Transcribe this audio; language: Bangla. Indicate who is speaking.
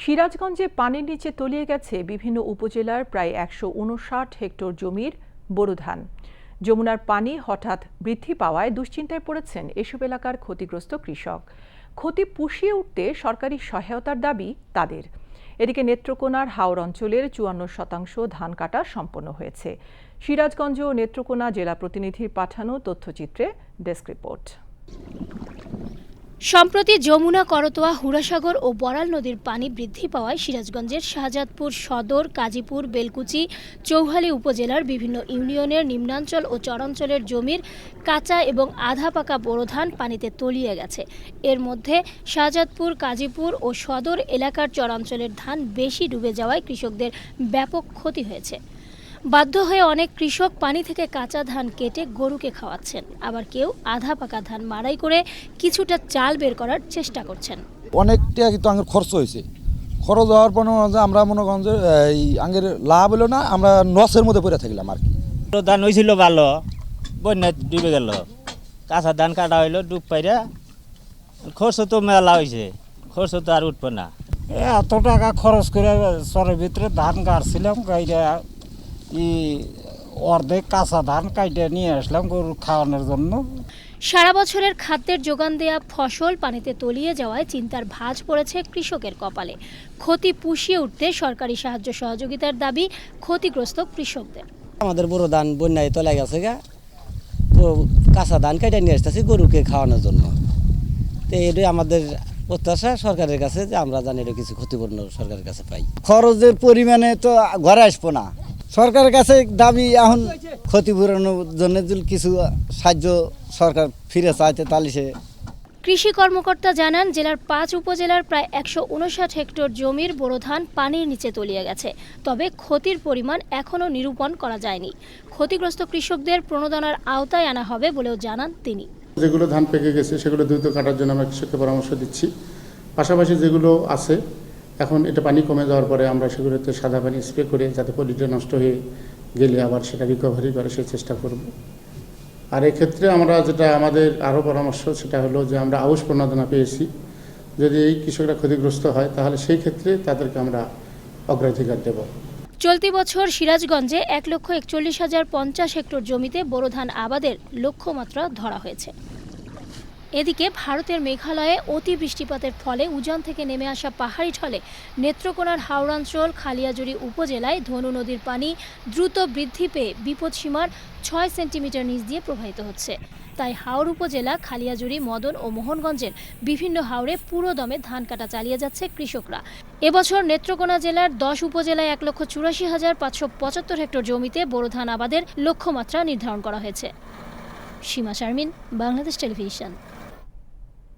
Speaker 1: সিরাজগঞ্জে পানির নিচে তলিয়ে গেছে বিভিন্ন উপজেলার প্রায় ১৫৯ হেক্টর জমির বোরো ধান। যমুনার পানি হঠাৎ বৃদ্ধি পাওয়ায় দুশ্চিন্তায় পড়েছেন এসব এলাকার ক্ষতিগ্রস্ত কৃষক। ক্ষতি পুষিয়ে উঠতে সরকারি সহায়তার দাবি তাদের। এদিকে নেত্রকোনার হাওর অঞ্চলের ৫৪% ধান কাটা সম্পন্ন হয়েছে। সিরাজগঞ্জ ও নেত্রকোনা জেলা প্রতিনিধির পাঠানো তথ্যচিত্রে ডেস্ক রিপোর্ট।
Speaker 2: সম্প্রতি যমুনা, করতোয়া, হুড়াসাগর ও বড়াল নদীর পানি বৃদ্ধি পাওয়ায় সিরাজগঞ্জের শাহজাদপুর সদর, কাজীপুর, বেলকুচি, চৌহালি উপজেলার বিভিন্ন ইউনিয়নের নিম্নাঞ্চল ও চরাঞ্চলের জমির কাঁচা এবং আধা পাকা বোরো ধান পানিতে তলিয়ে গেছে। এর মধ্যে শাহজাদপুর, কাজীপুর ও সদর এলাকার চরাঞ্চলের ধান বেশি ডুবে যাওয়ায় কৃষকদের ব্যাপক ক্ষতি হয়েছে। বাধ্য হয়ে অনেক কৃষক পানি থেকে কাঁচা ধান কেটে গরুকে খাওয়াচ্ছেন, আবার কেউ আধা পাকা ধান মাড়াই করে কিছুটা চাল বের করার চেষ্টা করছেন।
Speaker 3: অনেকটা কিন্তু আঙ্গের খরচ হয়েছে। খরচ হওয়ার পর আমরা মনে করেন যে এই আঙ্গের লাভ হলো না, আমরা লসের মধ্যে পড়ে থাকলাম আর কি।
Speaker 4: ধান হয়েছিল ভালো, বন্যা ডুবে গেল, কাঁচা ধান কাটা হইলো ডুব পাইরা, খরচ তো মেলা হয়েছে, খরচ তো আর উঠবে না।
Speaker 5: এত টাকা খরচ করে চরের ভিতরে ধান কাটছিলাম, গাইরা অর্ধেক কাঁচা ধান কাইটে নিয়ে আসলাম গরু খাওয়ানোর জন্য।
Speaker 2: সারা বছরের খাদ্যের যোগান দেয়া ফসল পানিতে তলিয়ে যাওয়ায় চিন্তার ভাঁজ পড়েছে কৃষকের কপালে। ক্ষতি পুষিয়ে উঠতে সরকারি সাহায্য সহযোগিতার দাবি ক্ষতিগ্রস্ত কৃষকদের।
Speaker 6: আমাদের বড় ধান বন্যায় তলে গেছে গা, তো কাঁচা ধান কাইটে নিয়ে আসতেছি গরুকে খাওয়ানোর জন্য। তো এটাই আমাদের প্রত্যাশা সরকারের কাছে, যে আমরা জানি এটা কিছু ক্ষতিপূর্ণ সরকারের কাছে পাই।
Speaker 7: খরচের পরিমাণে তো ঘরে আসবো না। সরকারের কাছে দাবি এখন ক্ষতিপূরণের জন্য কিছু সাহায্য সরকার ফিরে চাইতে তাহলে সে।
Speaker 2: কৃষি কর্মকর্তা জানান, জেলার ৫ উপজেলার প্রায় ১৫৯ হেক্টর জমির বোরো ধান পানির নিচে তলিয়ে গেছে। তবে ক্ষতির পরিমাণ এখনও নিরূপণ করা যায়নি। ক্ষতিগ্রস্ত কৃষকদের প্রণোদনার আওতায় আনা হবে বলেও জানান তিনি।
Speaker 8: যেগুলো ধান পেকে গেছে সেগুলো দ্রুত কাটার জন্য আমরা কৃষককে পরামর্শ দিচ্ছি। পাশাপাশি যেগুলো আছে এখন এটা পানি কমে যাওয়ার পরে আমরা সেগুলোতে সাদা পানি স্প্রে করে যাতে পলিটা নষ্ট হয়ে গেলে আবার সেটা রিকভারি করে সেই চেষ্টা করব। আর এক্ষেত্রে আমরা যেটা আমাদের আরও পরামর্শ সেটা হলো যে আমরা আউশ প্রণোদনা পেয়েছি, যদি এই কৃষকরা ক্ষতিগ্রস্ত হয় তাহলে সেই ক্ষেত্রে তাদেরকে আমরা অগ্রাধিকার দেব।
Speaker 2: চলতি বছর সিরাজগঞ্জে ১,৪১,০৫০ হেক্টর জমিতে বোরো ধান আবাদের লক্ষ্যমাত্রা ধরা হয়েছে। এদিকে ভারতের মেঘালয়ে অতি বৃষ্টিপাতের ফলে উজান থেকে নেমে আসা পাহাড়ি ঢলে নেত্রকোনার হাওড়াঞ্চল খালিয়াজুড়ি উপজেলায় ধনু নদীর পানি দ্রুত বৃদ্ধি পেয়ে বিপদসীমার ৬ সেন্টিমিটার নিচ দিয়ে প্রবাহিত হচ্ছে। তাই হাওড় উপজেলা, খালিয়াজুড়ি, মদন ও মোহনগঞ্জের বিভিন্ন হাওরে পুরো দমে ধান কাটা চালিয়ে যাচ্ছে কৃষকরা। এবছর নেত্রকোনা জেলার ১০ উপজেলায় ১,৮৪,৫৭৫ হেক্টর জমিতে বোরো ধান আবাদের লক্ষ্যমাত্রা নির্ধারণ করা হয়েছে। সীমা শারমিন, বাংলাদেশ টেলিভিশন।